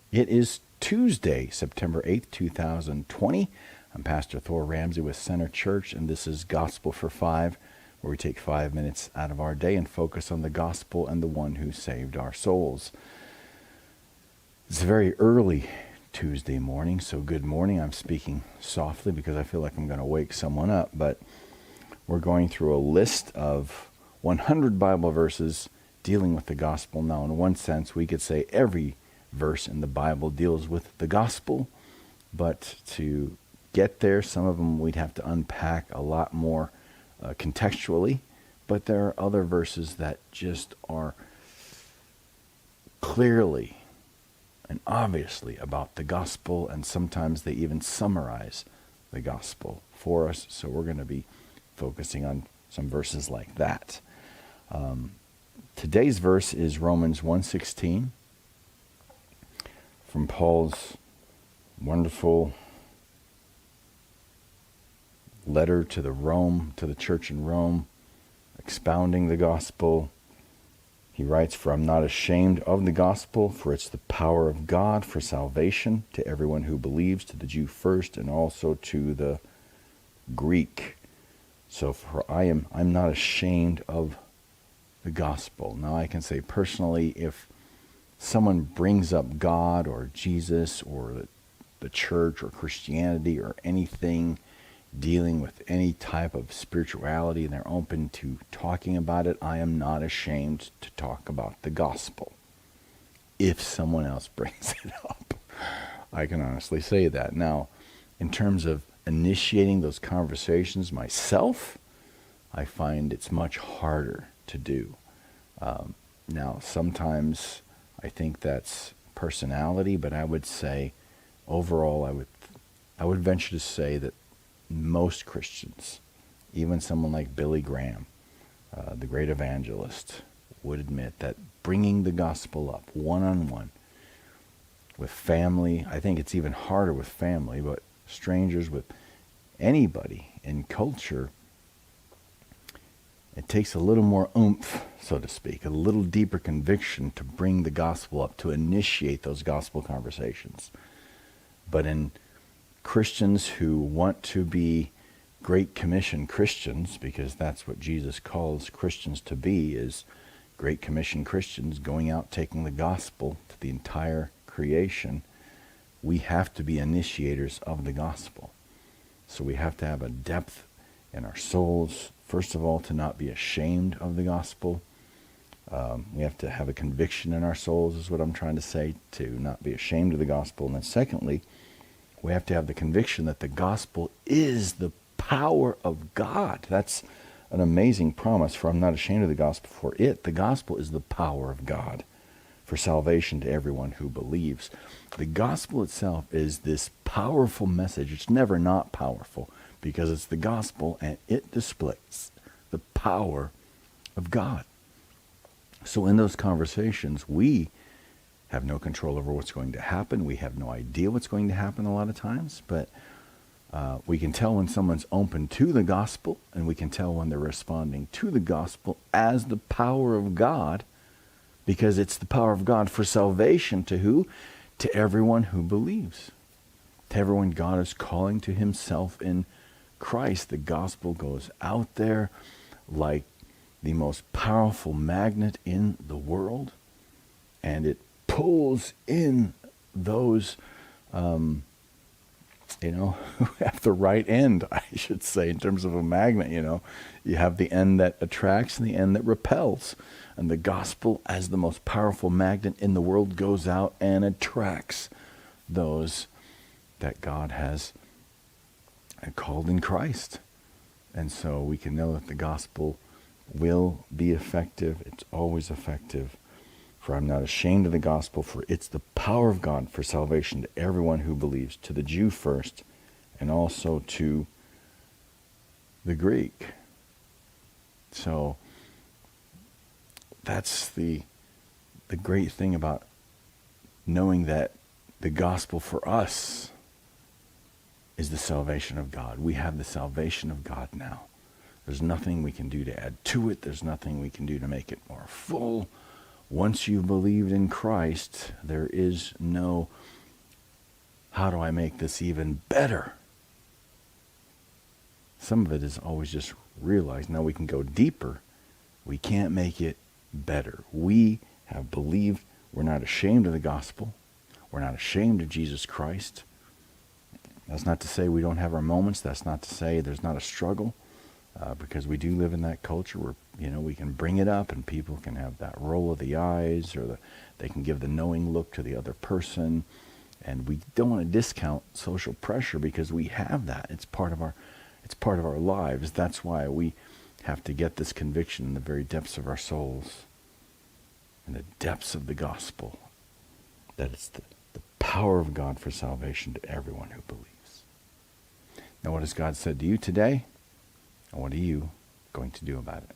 It is Tuesday, September 8th, 2020. I'm Pastor Thor Ramsey with Center Church, and this is Gospel for Five, where we take 5 minutes out of our day and focus on the gospel and the one who saved our souls. It's a very early Tuesday morning, so good morning. I'm speaking softly because I feel like I'm going to wake someone up, but we're going through a list of 100 Bible verses dealing with the gospel. Now, in one sense, we could say every verse in the Bible deals with the gospel, but to get there, some of them we'd have to unpack a lot more contextually, but there are other verses that just are clearly and obviously about the gospel, and sometimes they even summarize the gospel for us, so we're going to be focusing on some verses like that. Today's verse is Romans 1:16. From Paul's wonderful letter to the church in Rome, expounding the gospel. He writes, "For I'm not ashamed of the gospel, for it's the power of God for salvation to everyone who believes, to the Jew first, and also to the Greek." So I'm not ashamed of the gospel. Now I can say personally, if someone brings up God or Jesus or the church or Christianity or anything dealing with any type of spirituality and they're open to talking about it, I am not ashamed to talk about the gospel. If someone else brings it up, I can honestly say that. Now, in terms of initiating those conversations myself, I find it's much harder to do. Now, sometimes I think that's personality, but I would say overall I would venture to say that most Christians, even someone like Billy Graham, the great evangelist, would admit that bringing the gospel up one-on-one with family, I think it's even harder with family, but strangers, with anybody in culture, it takes a little more oomph, so to speak, a little deeper conviction to bring the gospel up, to initiate those gospel conversations. But in Christians who want to be Great Commission Christians, because that's what Jesus calls Christians to be, is Great Commission Christians going out taking the gospel to the entire creation, we have to be initiators of the gospel. So we have to have a depth in our souls, first of all, to not be ashamed of the gospel. We have to have a conviction in our souls, is what I'm trying to say, to not be ashamed of the gospel. And then secondly, we have to have the conviction that the gospel is the power of God. That's an amazing promise, for I'm not ashamed of the gospel, for the gospel is the power of God for salvation to everyone who believes. The gospel itself is this powerful message. It's never not powerful, because it's the gospel and it displays the power of God. So in those conversations, we have no control over what's going to happen. We have no idea what's going to happen a lot of times, but we can tell when someone's open to the gospel, and we can tell when they're responding to the gospel as the power of God, because it's the power of God for salvation to who? To everyone who believes. To everyone God is calling to himself in Christ. The gospel goes out there like the most powerful magnet in the world, and it pulls in those who have the right end, I should say, in terms of a magnet. You have the end that attracts and the end that repels, and the gospel, as the most powerful magnet in the world, goes out and attracts those that God has called in Christ. And so we can know that the gospel will be effective. It's always effective. For I'm not ashamed of the gospel, for it's the power of God for salvation to everyone who believes, to the Jew first, and also to the Greek. So that's the great thing about knowing that the gospel for us is the salvation of God. We have the salvation of God now. There's nothing we can do to add to it. There's nothing we can do to make it more full. once you've believed in Christ, there is no, how do I make this even better? Some of it is always just realized. Now we can go deeper. We can't make it better. We have believed. We're not ashamed of the gospel. We're not ashamed of Jesus Christ. That's not to say we don't have our moments. That's not to say there's not a struggle, because we do live in that culture where, we can bring it up and people can have that roll of the eyes, or they can give the knowing look to the other person. And we don't want to discount social pressure, because we have that. It's part of our lives. That's why we have to get this conviction in the very depths of our souls, in the depths of the gospel, that it's the power of God for salvation to everyone who believes. Now, what has God said to you today? And what are you going to do about it?